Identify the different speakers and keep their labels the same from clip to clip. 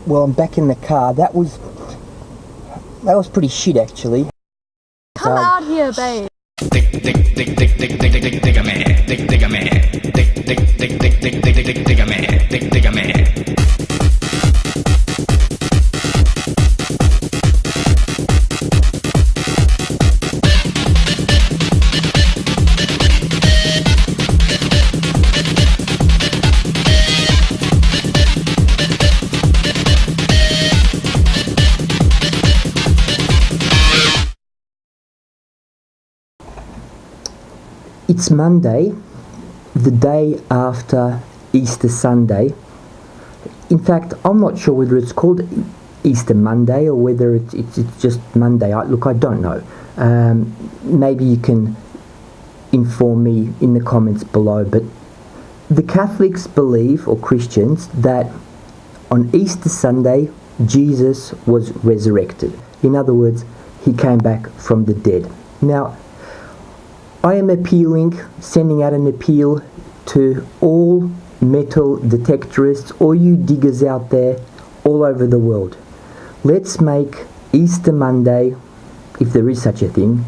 Speaker 1: Well, I'm back in the car. That was pretty shit, actually.
Speaker 2: Come out here, babe.
Speaker 1: It's Monday, the day after Easter Sunday. In fact, I'm not sure whether it's called Easter Monday or whether it's just Monday. Look, I don't know. Maybe you can inform me in the comments below. But the Catholics believe, or Christians, that on Easter Sunday, Jesus was resurrected. In other words, he came back from the dead. Now, I am sending out an appeal to all metal detectorists, all you diggers out there all over the world. Let's make Easter Monday, if there is such a thing,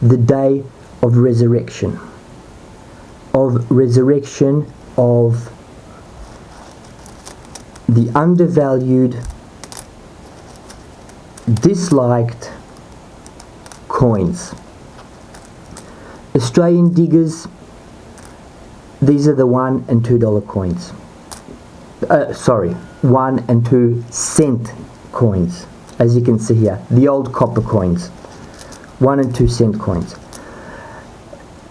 Speaker 1: the day of resurrection. Of resurrection of the undervalued, disliked coins. Australian diggers, these are the $1 and $2 coins. 1 and 2 cent coins. As you can see here, the old copper coins. 1 and 2 cent coins.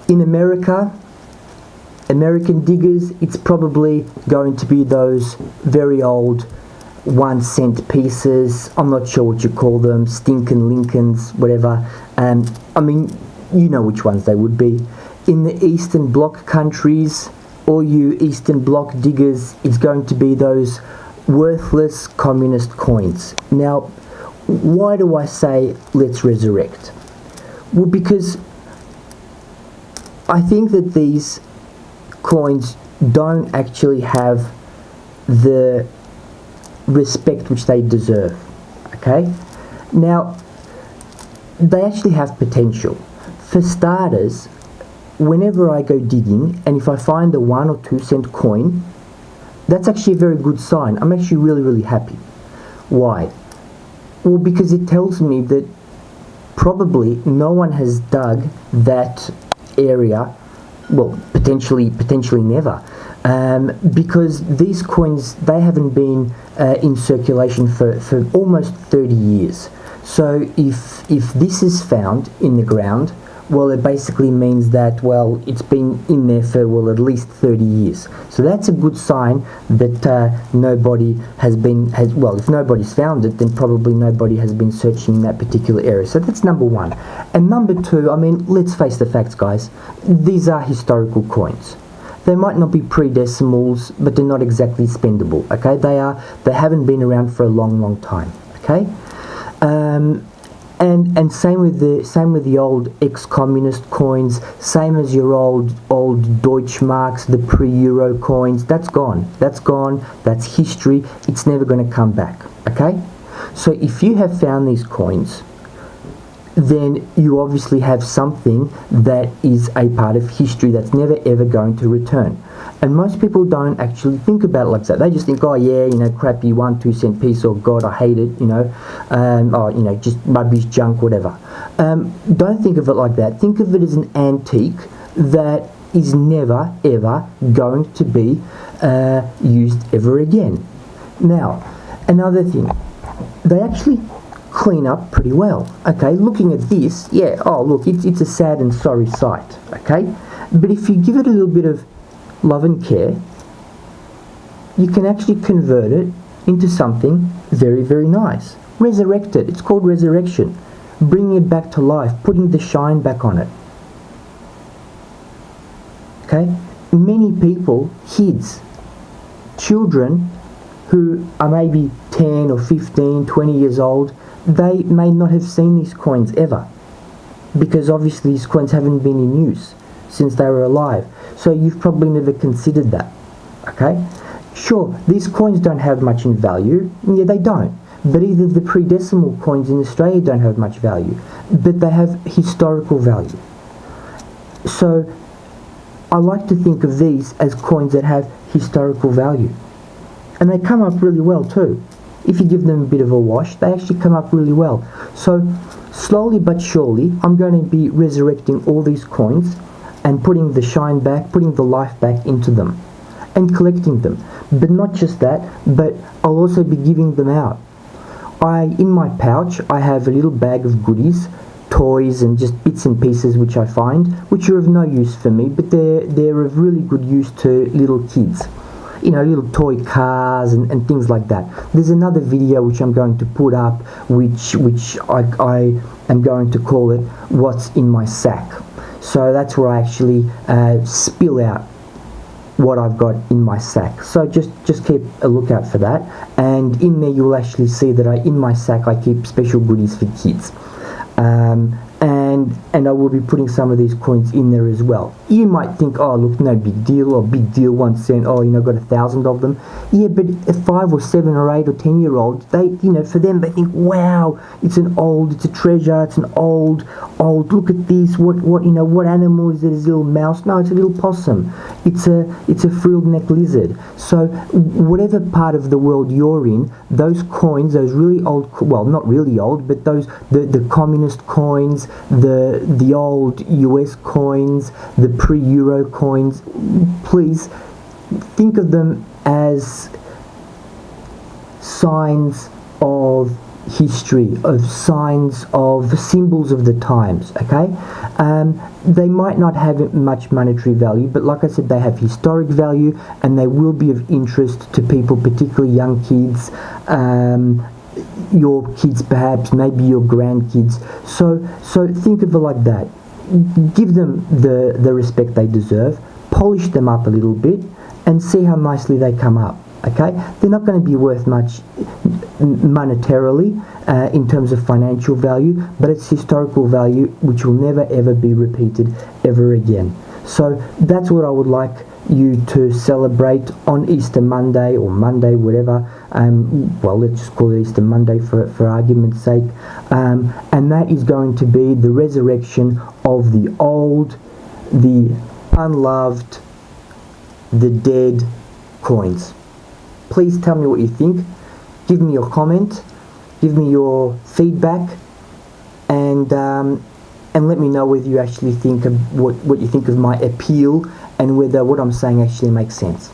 Speaker 1: In America, American diggers, it's probably going to be those very old 1 cent pieces. I'm not sure what you call them, stinking Lincolns, whatever. I mean, you know which ones they would be. In the Eastern Bloc countries, all you Eastern Bloc diggers, it's going to be those worthless communist coins. Now, why do I say let's resurrect? Well, because I think that these coins don't actually have the respect which they deserve. Okay? Now, they actually have potential. For starters, whenever I go digging and if I find a 1 or 2 cent coin, that's actually a very good sign. I'm actually really happy. Why? Well, because it tells me that probably no one has dug that area, well, potentially never, because these coins, they haven't been in circulation for almost 30 years. So if this is found in the ground, well, it basically means that, well, it's been in there for, well, at least 30 years. So that's a good sign that nobody well, if nobody's found it, then probably nobody has been searching that particular area. So that's number one. And number two, I mean, let's face the facts, guys. These are historical coins. They might not be pre-decimals, but they're not exactly spendable, okay? They haven't been around for a long time, okay? And same with the old ex-communist coins, same as your old Deutschmarks, the pre-Euro coins. That's gone. That's history. It's never going to come back. Okay? So if you have found these coins, then you obviously have something that is a part of history that's never ever going to return. And most people don't actually think about it like that. They just think, oh yeah, you know, crappy 1, 2 cent piece, or God, I hate it, you know, or, you know, just rubbish, junk, whatever. Don't think of it like that. Think of it as an antique that is never ever going to be used ever again. Now, another thing, they actually clean up pretty well. Okay, looking at this, yeah, oh look, it's a sad and sorry sight. Okay, but if you give it a little bit of love and care, you can actually convert it into something very nice. Resurrect it. It's called resurrection. Bringing it back to life, putting the shine back on it. Okay, many people, kids, children who are maybe 10 or 15, 20 years old, they may not have seen these coins ever, because obviously these coins haven't been in use since they were alive. So you've probably never considered that. Okay? Sure, these coins don't have much in value. Yeah, they don't. But either the pre-decimal coins in Australia don't have much value, but they have historical value. So I like to think of these as coins that have historical value. And they come up really well too. If you give them a bit of a wash, they actually come up really well. So slowly but surely, I'm going to be resurrecting all these coins and putting the shine back, putting the life back into them and collecting them. But not just that, but I'll also be giving them out. In my pouch, I have a little bag of goodies, toys and just bits and pieces which I find, which are of no use for me, but they're of really good use to little kids. You know, little toy cars and things like that. There's another video which I'm going to put up, which I am going to call it "What's in My Sack." So that's where I actually spill out what I've got in my sack. So just keep a lookout for that. And in there you'll actually see that in my sack I keep special goodies for kids. And I will be putting some of these coins in there as well. You might think, oh look, no big deal, or big deal, 1 cent, oh, you know, got 1,000 of them. Yeah, but a 5 or 7 or 8 or 10-year-olds, they, you know, for them they think, wow, it's a treasure, it's an old, look at this, what animal is it? Is it a little mouse? No, it's a little possum. It's a frilled neck lizard. So whatever part of the world you're in, those coins, those really old, well, not really old, but those, the communist coins, the old US coins, the pre-Euro coins, please think of them as signs of history, of signs of symbols of the times, okay? They might not have much monetary value, but like I said, they have historic value and they will be of interest to people, particularly young kids, your kids perhaps, maybe your grandkids. So think of it like that. Give them the respect they deserve, polish them up a little bit and see how nicely they come up. Okay, they're not going to be worth much monetarily in terms of financial value, but it's historical value which will never ever be repeated ever again. So that's what I would like you to celebrate on Easter Monday or Monday, whatever. Well, let's just call it Easter Monday for argument's sake. And that is going to be the resurrection of the old, the unloved, the dead coins. Please tell me what you think. Give me your comment. Give me your feedback, and let me know whether you actually think of what you think of my appeal and whether what I'm saying actually makes sense.